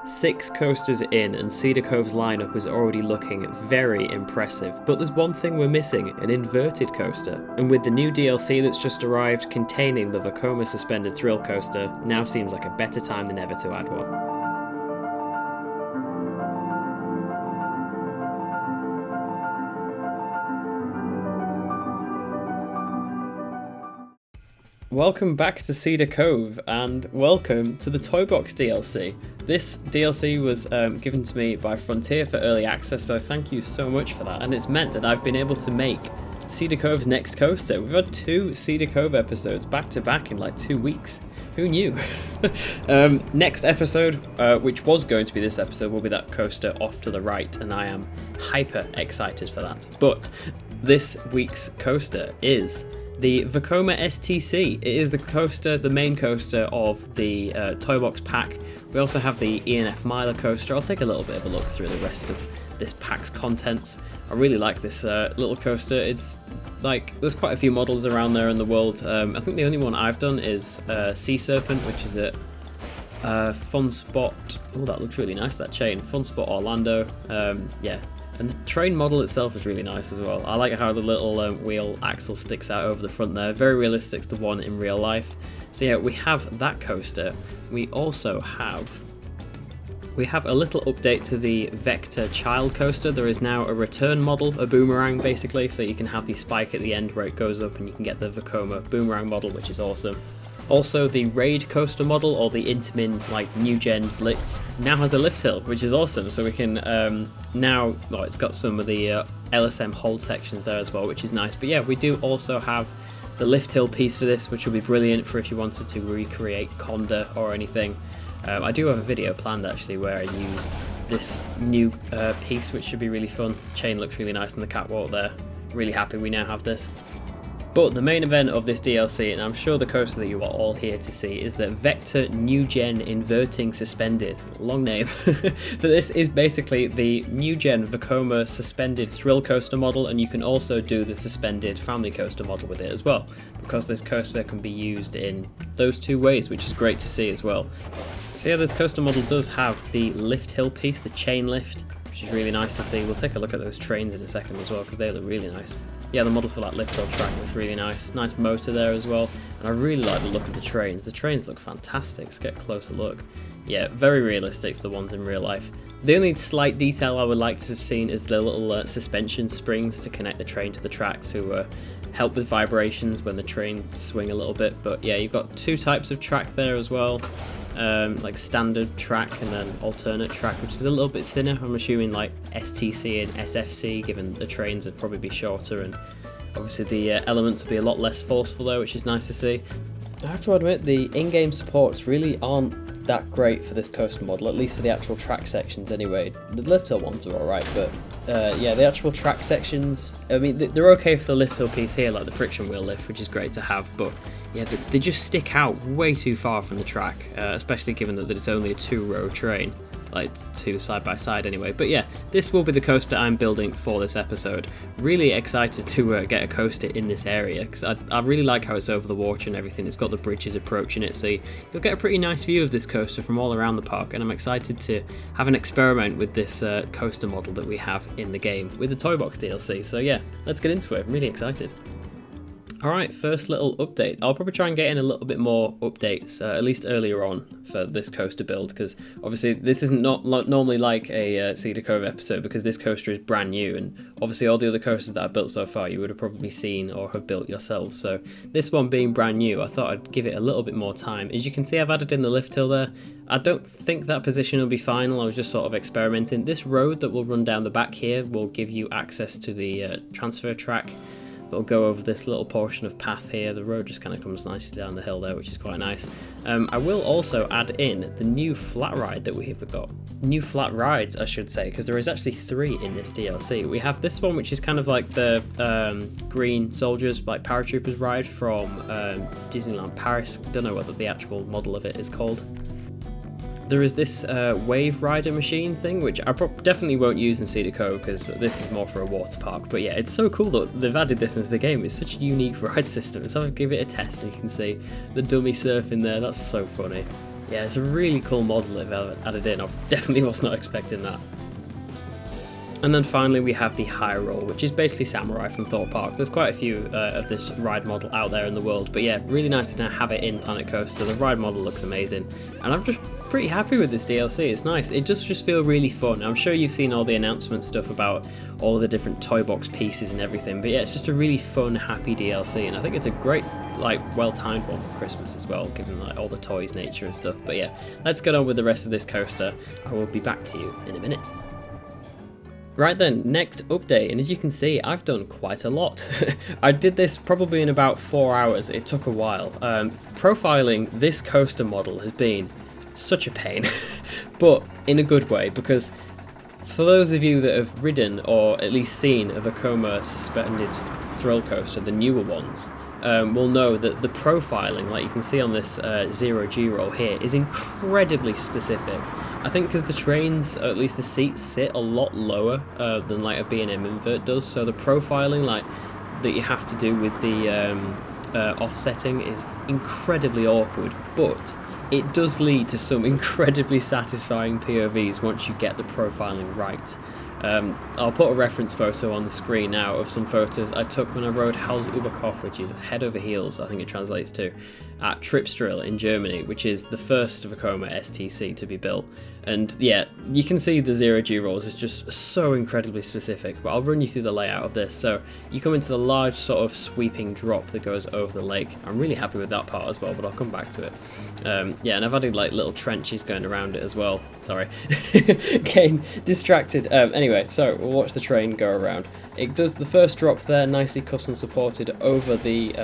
6 coasters in and Cedar Cove's lineup is already looking very impressive, but there's one thing we're missing, an inverted coaster. And with the new DLC that's just arrived containing the Vekoma Suspended Thrill Coaster, now seems like a better time than ever to add one. Welcome back to Cedar Cove, and welcome to the Toybox DLC. This DLC was given to me by Frontier for early access, so thank you so much for that, and it's meant that I've been able to make Cedar Cove's next coaster. We've had 2 Cedar Cove episodes back to back in like 2 weeks. Who knew? Next episode, which was going to be this episode, will be that coaster off to the right, and I am hyper excited for that. But this week's coaster is the Vekoma STC. It is the coaster, the main coaster of the Toybox pack. We also have the E&F Miler coaster. I'll take a little bit of a look through the rest of this pack's contents. I really like this little coaster. It's like, there's quite a few models around there in the world. I think the only one I've done is Sea Serpent, which is at Fun Spot. Oh, that looks really nice, that chain. Fun Spot Orlando. Yeah. And the train model itself is really nice as well. I like how the little wheel axle sticks out over the front there. Very realistic to the one in real life. So yeah, we have that coaster. We also have a little update to the Vector Child coaster. There is now a return model, a boomerang basically, so you can have the spike at the end where it goes up and you can get the Vekoma boomerang model, which is awesome. Also, the Raid coaster model, or the Intamin like new gen Blitz, now has a lift hill, which is awesome. So we can now, well, it's got some of the LSM hold sections there as well, which is nice. But yeah, we do also have the lift hill piece for this, which will be brilliant for if you wanted to recreate Conda or anything. I do have a video planned actually where I use this new piece, which should be really fun. Chain looks really nice on the catwalk there. Really happy we now have this. But the main event of this DLC, and I'm sure the coaster that you are all here to see, is the Vector New Gen Inverting Suspended. Long name. But this is basically the New Gen Vekoma Suspended Thrill Coaster model, and you can also do the Suspended Family Coaster model with it as well, because this coaster can be used in those 2 ways, which is great to see as well. So yeah, this coaster model does have the lift hill piece, the chain lift, which is really nice to see. We'll take a look at those trains in a second as well, because they look really nice. Yeah, the model for that lift hill track looks really nice. Nice motor there as well. And I really like the look of the trains. The trains look fantastic. Let's get a closer look. Yeah, very realistic to the ones in real life. The only slight detail I would like to have seen is the little suspension springs to connect the train to the track to help with vibrations when the trains swing a little bit. But yeah, you've got 2 types of track there as well. Like standard track and then alternate track, which is a little bit thinner. I'm assuming like STC and SFC, given the trains would probably be shorter, and obviously the elements will be a lot less forceful there, which is nice to see. I have to admit, the in-game supports really aren't that great for this coaster model, at least for the actual track sections anyway. The lift hill ones are alright, but yeah, the actual track sections, I mean, they're okay for the lift hill piece here, like the friction wheel lift, which is great to have, but yeah, they just stick out way too far from the track, especially given that it's only a 2-row train, like 2 side by side anyway. But yeah, this will be the coaster I'm building for this episode. Really excited to get a coaster in this area, because I really like how it's over the water and everything. It's got the bridges approaching it, so you'll get a pretty nice view of this coaster from all around the park, and I'm excited to have an experiment with this coaster model that we have in the game with the Toybox DLC. So yeah, let's get into it. I'm really excited. Alright, first little update. I'll probably try and get in a little bit more updates, at least earlier on, for this coaster build, because obviously this isn't not normally like a Cedar Cove episode, because this coaster is brand new, and obviously all the other coasters that I've built so far you would have probably seen or have built yourselves. So this one being brand new, I thought I'd give it a little bit more time. As you can see, I've added in the lift hill there. I don't think that position will be final. I was just sort of experimenting. This road that will run down the back here will give you access to the transfer track. That'll go over this little portion of path here. The road just kind of comes nicely down the hill there, which is quite nice. I will also add in the new flat ride that we've got. New flat rides, I should say, because there is actually 3 in this DLC. We have this one, which is kind of like the green soldiers, like paratroopers ride from Disneyland Paris. Don't know what the actual model of it is called. There is this wave rider machine thing, which I definitely won't use in Cedar Cove because this is more for a water park. But yeah, it's so cool that they've added this into the game. It's such a unique ride system. So I'll give it a test and you can see the dummy surfing there. That's so funny. Yeah, it's a really cool model they've added in. I definitely was not expecting that. And then finally we have the High Roll, which is basically Samurai from Thorpe Park. There's quite a few of this ride model out there in the world, but yeah, really nice to now have it in Planet Coaster. The ride model looks amazing, and I'm just pretty happy with this DLC. It's nice. It does just feel really fun. I'm sure you've seen all the announcement stuff about all the different Toybox pieces and everything, but yeah, it's just a really fun, happy DLC, and I think it's a great, like, well-timed one for Christmas as well, given like all the toys nature and stuff. But yeah, let's get on with the rest of this coaster. I will be back to you in a minute. Right then, next update, and as you can see, I've done quite a lot. I did this probably in about 4 hours. It took a while. Profiling this coaster model has been such a pain, but in a good way, because for those of you that have ridden or at least seen a Vekoma Suspended Thrill Coaster, the newer ones, will know that the profiling, like you can see on this Zero G roll here, is incredibly specific. I think because the trains, or at least the seats, sit a lot lower than like a B&M invert does, so the profiling like that you have to do with the offsetting is incredibly awkward, but it does lead to some incredibly satisfying POVs once you get the profiling right. I'll put a reference photo on the screen now of some photos I took when I rode Hals-über-Kopf, which is head over heels, I think it translates to, at Tripsdrill in Germany, which is the first Vekoma STC to be built. And yeah, you can see the Zero G rolls is just so incredibly specific, but I'll run you through the layout of this. So you come into the large sort of sweeping drop that goes over the lake. I'm really happy with that part as well, but I'll come back to it. Yeah, and I've added like little trenches going around it as well. Sorry, getting distracted. Anyway, so we'll watch the train go around. It does the first drop there, nicely custom supported over the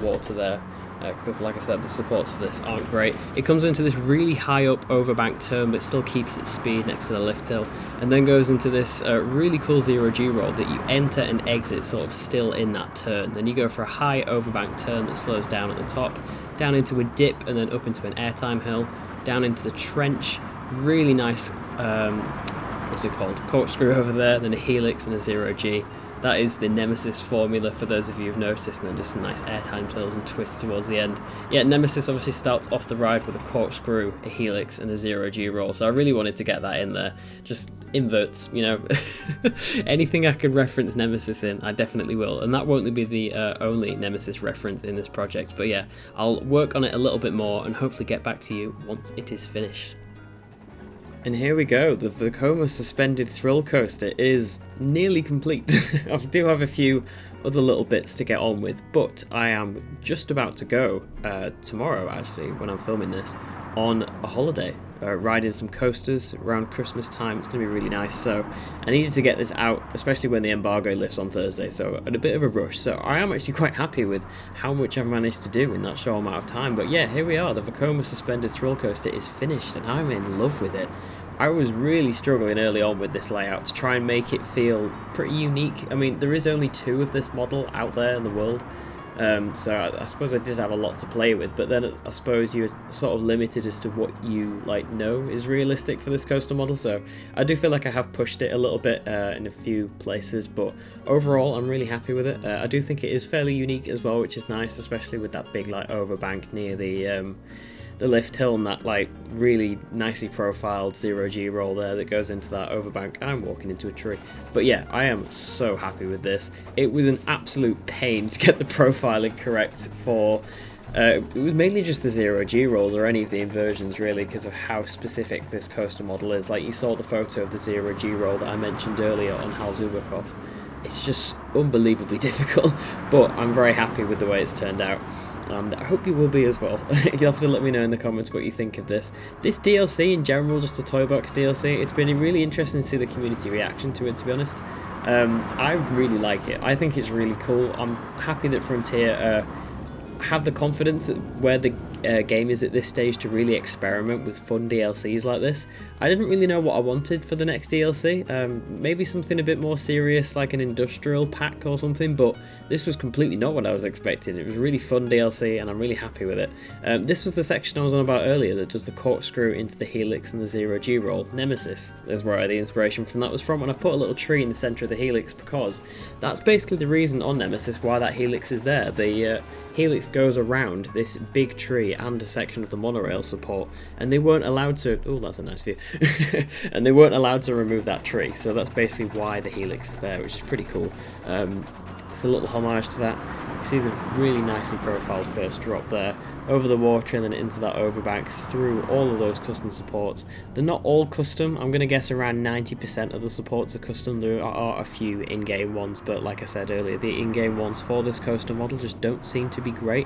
water there. Because like I said, the supports for this aren't great. It comes into this really high up overbank turn, but still keeps its speed next to the lift hill, and then goes into this really cool Zero G roll that you enter and exit sort of still in that turn. Then you go for a high overbank turn that slows down at the top, down into a dip, and then up into an airtime hill, down into the trench. Really nice, what's it called? Corkscrew over there, then a helix and a Zero G. That is the Nemesis formula for those of you who've noticed, and then just some nice airtime tills and twists towards the end. Yeah, Nemesis obviously starts off the ride with a corkscrew, a helix, and a Zero G roll, so I really wanted to get that in there. Just inverts, you know. Anything I can reference Nemesis in, I definitely will, and that won't be the only Nemesis reference in this project, but yeah, I'll work on it a little bit more and hopefully get back to you once it is finished. And here we go, the Vekoma Suspended Thrill Coaster is nearly complete. I do have a few other little bits to get on with, but I am just about to go, tomorrow actually, when I'm filming this, on a holiday, riding some coasters around Christmas time. It's going to be really nice, so I needed to get this out, especially when the embargo lifts on Thursday, so at a bit of a rush. So I am actually quite happy with how much I've managed to do in that short amount of time. But yeah, here we are, the Vekoma Suspended Thrill Coaster is finished, and I'm in love with it. I was really struggling early on with this layout to try and make it feel pretty unique. I mean, there is only 2 of this model out there in the world, so I suppose I did have a lot to play with, but then I suppose you're sort of limited as to what you know is realistic for this coaster model, so I do feel like I have pushed it a little bit in a few places, but overall I'm really happy with it. I do think it is fairly unique as well, which is nice, especially with that big overbank near the lift hill and that really nicely profiled Zero G roll there that goes into that overbank. I'm walking into a tree, but yeah, I am so happy with this. It was an absolute pain to get the profiling correct for it was mainly just the Zero G rolls or any of the inversions really, because of how specific this coaster model is. Like you saw the photo of the Zero G roll that I mentioned earlier on Hals-über-Kopf. It's just unbelievably difficult, but I'm very happy with the way it's turned out, and I hope you will be as well. You'll have to let me know in the comments what you think of this. This DLC in general, just a Toybox DLC, it's been really interesting to see the community reaction to it, to be honest. I really like it. I think it's really cool. I'm happy that Frontier have the confidence where the game is at this stage to really experiment with fun DLCs like this. I didn't really know what I wanted for the next DLC, maybe something a bit more serious like an industrial pack or something, but this was completely not what I was expecting. It was a really fun DLC and I'm really happy with it. This was the section I was on about earlier that does the corkscrew into the helix and the Zero G roll. Nemesis is where the inspiration from that was from, and I've put a little tree in the centre of the helix because that's basically the reason on Nemesis why that helix is there. The helix goes around this big tree tree and a section of the monorail support, and they weren't allowed to. Oh, that's a nice view. And they weren't allowed to remove that tree, so that's basically why the helix is there, which is pretty cool. It's a little homage to that. You see the really nicely profiled first drop there, over the water and then into that overbank through all of those custom supports. They're not all custom. I'm going to guess around 90% of the supports are custom. There are a few in-game ones, but like I said earlier, the in-game ones for this coaster model just don't seem to be great.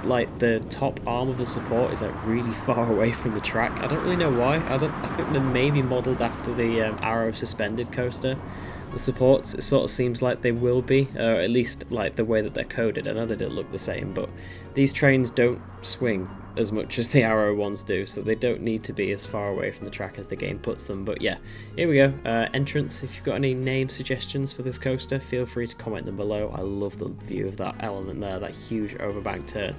Like the top arm of the support is like really far away from the track. I don't really know why. I think they're maybe modelled after the Arrow Suspended Coaster. The supports, it sort of seems like they will be, or at least like the way that they're coded. I know they don't look the same, but these trains don't swing as much as the Arrow ones do, so they don't need to be as far away from the track as the game puts them. But yeah, here we go. Entrance, if you've got any name suggestions for this coaster, feel free to comment them below. I love the view of that element there, that huge overbank turn.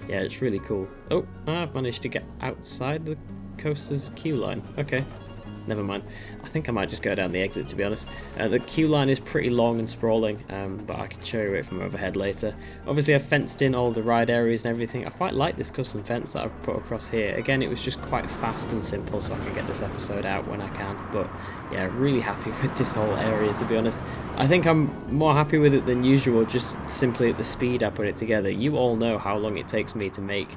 Yeah, it's really cool. Oh, I've managed to get outside the coaster's queue line. Okay. Never mind. I think I might just go down the exit, to be honest. The queue line is pretty long and sprawling, but I can show you it from overhead later. Obviously, I've fenced in all the ride areas and everything. I quite like this custom fence that I've put across here. Again, it was just quite fast and simple, so I can get this episode out when I can. But yeah, really happy with this whole area, to be honest. I think I'm more happy with it than usual, just simply at the speed I put it together. You all know how long it takes me to make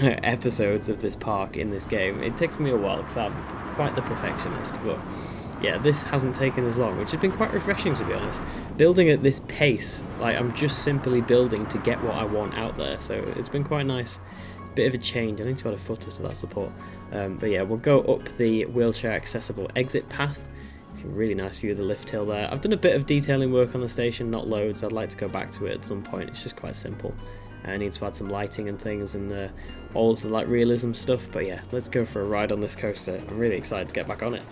episodes of this park in this game. It takes me a while because I'm quite the perfectionist, but yeah, this hasn't taken as long, which has been quite refreshing, to be honest. Building at this pace, like I'm just simply building to get what I want out there, so it's been quite nice. Bit of a change. I need to add a footer to that support. But yeah, we'll go up the wheelchair accessible exit path. It's a really nice view of the lift hill there. I've done a bit of detailing work on the station, not loads. I'd like to go back to it at some point. It's just quite simple. I need to add some lighting and things and all of the like realism stuff, but yeah, let's go for a ride on this coaster. I'm really excited to get back on it.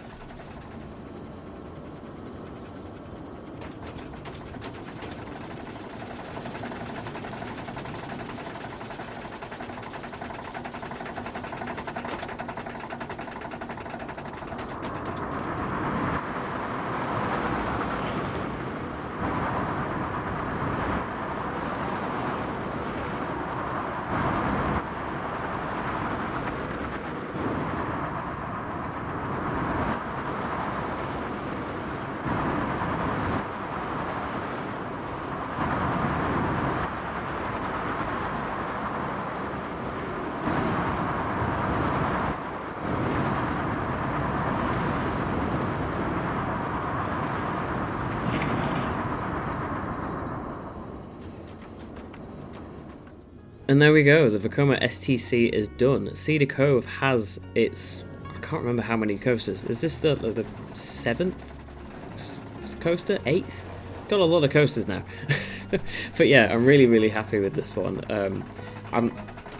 And there we go, the Vekoma STC is done. Cedar Cove has its, I can't remember how many coasters. Is this the 7th coaster? 8th? Got a lot of coasters now. But yeah, I'm really happy with this one. I'm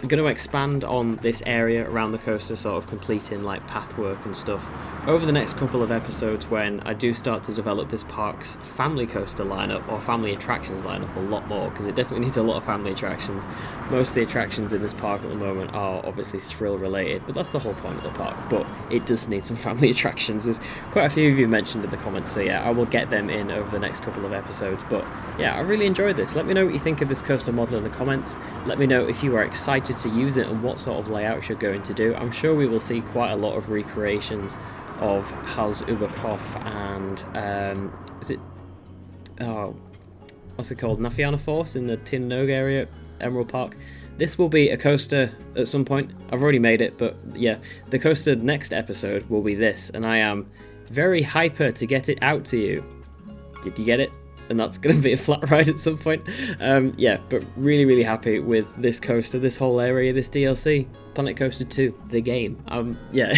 going to expand on this area around the coaster, sort of completing like pathwork and stuff over the next couple of episodes when I do start to develop this park's family coaster lineup or family attractions lineup a lot more, because it definitely needs a lot of family attractions. Most of the attractions in this park at the moment are obviously thrill related, but that's the whole point of the park. But it does need some family attractions. There's quite a few of you mentioned in the comments, so yeah, I will get them in over the next couple of episodes. But yeah, I really enjoyed this. Let me know what you think of this coaster model in the comments. Let me know if you are excited to use it and what sort of layouts you're going to do. I'm sure we will see quite a lot of recreations of Hals-über-Kopf and is it, oh, what's it called, Nafiana Force in the Tin Nog area, Emerald Park. This will be a coaster at some point. I've already made it, but yeah, the coaster next episode will be this, and I am very hyper to get it out to you. Did you get it? And that's going to be a flat ride at some point. Yeah, but really happy with this coaster, this whole area, this DLC. Planet Coaster 2, the game. Yeah,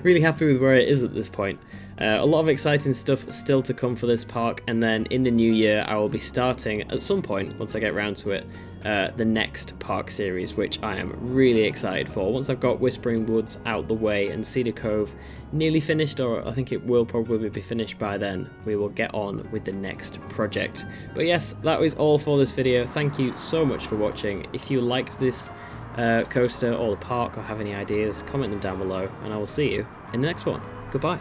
really happy with where it is at this point. A lot of exciting stuff still to come for this park, and then in the new year I will be starting, at some point, once I get around to it, the next park series, which I am really excited for. Once I've got Whispering Woods out the way and Cedar Cove nearly finished, or I think it will probably be finished by then, we will get on with the next project. But yes, that was all for this video. Thank you so much for watching. If you liked this coaster or the park or have any ideas, comment them down below, and I will see you in the next one. Goodbye.